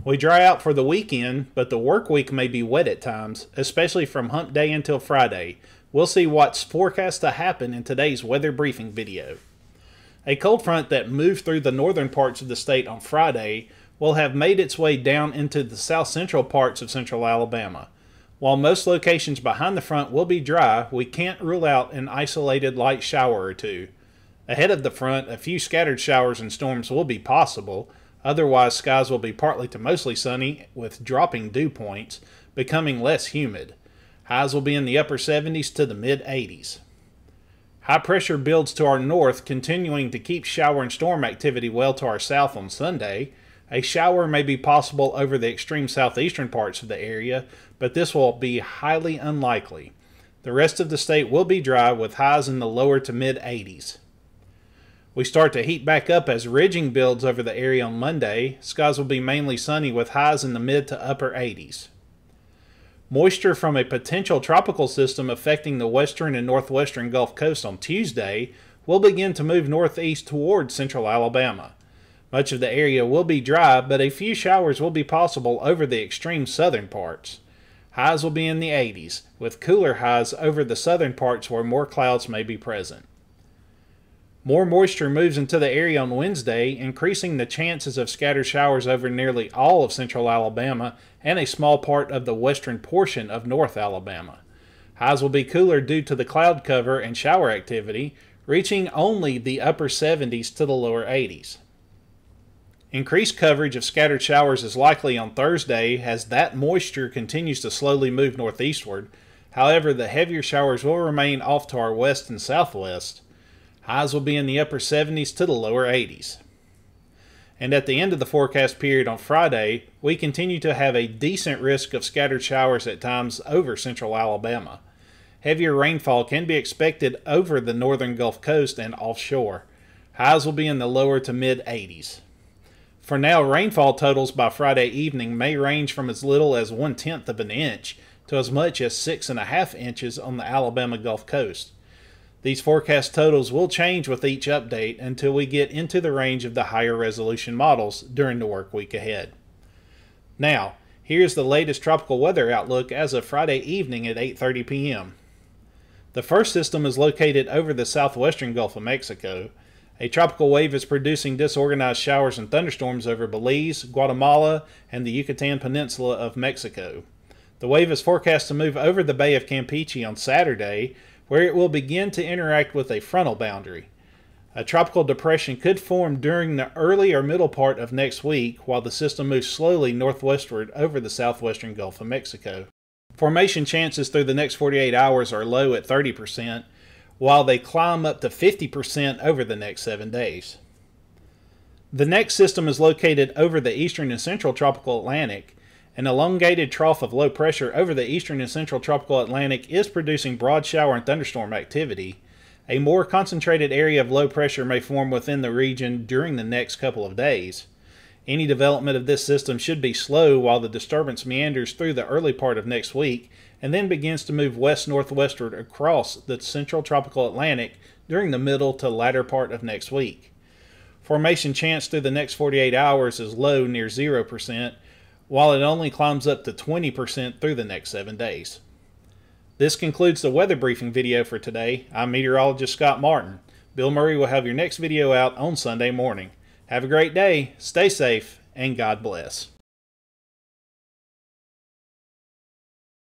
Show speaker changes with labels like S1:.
S1: We dry out for the weekend, but the work week may be wet at times, especially from hump day until Friday. We'll see what's forecast to happen in today's weather briefing video. A cold front that moved through the northern parts of the state on Friday will have made its way down into the south central parts of central Alabama. While most locations behind the front will be dry, we can't rule out an isolated light shower or two. Ahead of the front, a few scattered showers and storms will be possible. Otherwise, skies will be partly to mostly sunny with dropping dew points, becoming less humid. Highs will be in the upper 70s to the mid 80s. High pressure builds to our north, continuing to keep shower and storm activity well to our south on Sunday. A shower may be possible over the extreme southeastern parts of the area, but this will be highly unlikely. The rest of the state will be dry with highs in the lower to mid 80s. We start to heat back up as ridging builds over the area on Monday. Skies will be mainly sunny with highs in the mid to upper 80s. Moisture from a potential tropical system affecting the western and northwestern Gulf Coast on Tuesday will begin to move northeast toward central Alabama. Much of the area will be dry, but a few showers will be possible over the extreme southern parts. Highs will be in the 80s, with cooler highs over the southern parts where more clouds may be present. More moisture moves into the area on Wednesday, increasing the chances of scattered showers over nearly all of central Alabama and a small part of the western portion of North Alabama. Highs will be cooler due to the cloud cover and shower activity, reaching only the upper 70s to the lower 80s. Increased coverage of scattered showers is likely on Thursday as that moisture continues to slowly move northeastward. However, the heavier showers will remain off to our west and southwest. Highs will be in the upper 70s to the lower 80s. And at the end of the forecast period on Friday, we continue to have a decent risk of scattered showers at times over central Alabama. Heavier rainfall can be expected over the northern Gulf Coast and offshore. Highs will be in the lower to mid 80s. For now, rainfall totals by Friday evening may range from as little as 1/10 of an inch to as much as 6.5 inches on the Alabama Gulf Coast. These forecast totals will change with each update until we get into the range of the higher resolution models during the work week ahead. Now, here's the latest tropical weather outlook as of Friday evening at 8:30 p.m. The first system is located over the southwestern Gulf of Mexico. A tropical wave is producing disorganized showers and thunderstorms over Belize, Guatemala, and the Yucatan Peninsula of Mexico. The wave is forecast to move over the Bay of Campeche on Saturday, where it will begin to interact with a frontal boundary. A tropical depression could form during the early or middle part of next week while the system moves slowly northwestward over the southwestern Gulf of Mexico. Formation chances through the next 48 hours are low at 30%, while they climb up to 50% over the next 7 days. The next system is located over the eastern and central tropical Atlantic. An elongated trough of low pressure over the eastern and central tropical Atlantic is producing broad shower and thunderstorm activity. A more concentrated area of low pressure may form within the region during the next couple of days. Any development of this system should be slow while the disturbance meanders through the early part of next week and then begins to move west-northwestward across the central tropical Atlantic during the middle to latter part of next week. Formation chance through the next 48 hours is low, near 0%, while it only climbs up to 20% through the next 7 days. This concludes the weather briefing video for today. I'm meteorologist Scott Martin. Bill Murray will have your next video out on Sunday morning. Have a great day, stay safe, and God bless.